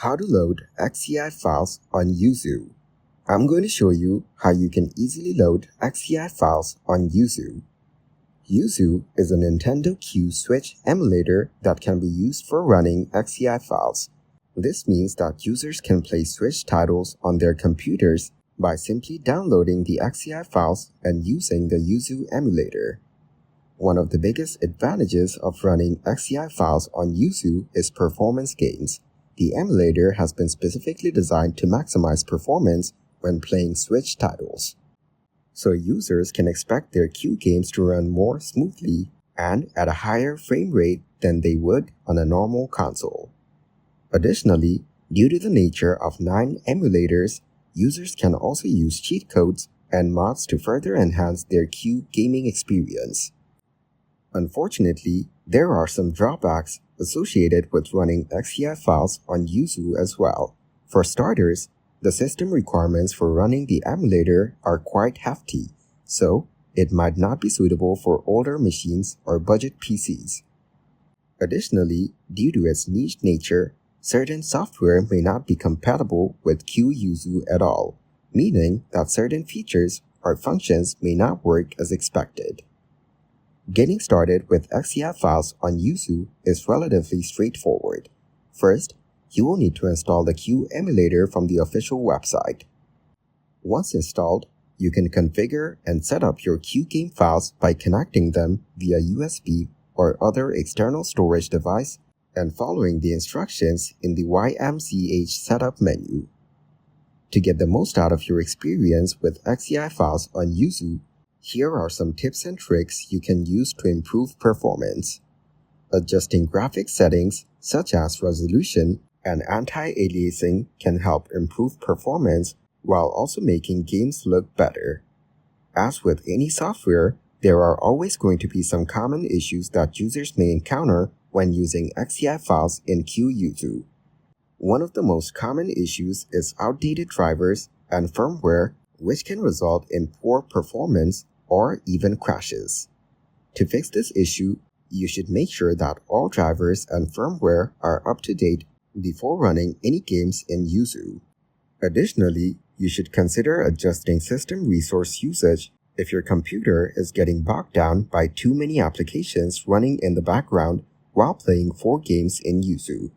How to load XCI files on Yuzu. I'm going to show you how you can easily load XCI files on Yuzu. Yuzu is a Nintendo Q Switch emulator that can be used for running XCI files. This means that users can play Switch titles on their computers by simply downloading the XCI files and using the Yuzu emulator. One of the biggest advantages of running XCI files on Yuzu is performance gains. The emulator has been specifically designed to maximize performance when playing Switch titles. So users can expect their Q games to run more smoothly and at a higher frame rate than they would on a normal console. Additionally, due to the nature of 9 emulators, users can also use cheat codes and mods to further enhance their Q gaming experience. Unfortunately, there are some drawbacks associated with running XCI files on Yuzu as well. For starters, the system requirements for running the emulator are quite hefty, so it might not be suitable for older machines or budget PCs. Additionally, due to its niche nature, certain software may not be compatible with Yuzu at all, meaning that certain features or functions may not work as expected. Getting started with XCI files on Yuzu is relatively straightforward. First, you will need to install the Q emulator from the official website. Once installed, you can configure and set up your Q game files by connecting them via USB or other external storage device and following the instructions in the YMCH setup menu. To get the most out of your experience with XCI files on Yuzu, here are some tips and tricks you can use to improve performance. Adjusting graphics settings such as resolution and anti-aliasing can help improve performance while also making games look better. As with any software, there are always going to be some common issues that users may encounter when using XCI files in Yuzu. One of the most common issues is outdated drivers and firmware, which can result in poor performance or even crashes. To fix this issue, you should make sure that all drivers and firmware are up to date before running any games in Yuzu. Additionally, you should consider adjusting system resource usage if your computer is getting bogged down by too many applications running in the background while playing 4 games in Yuzu.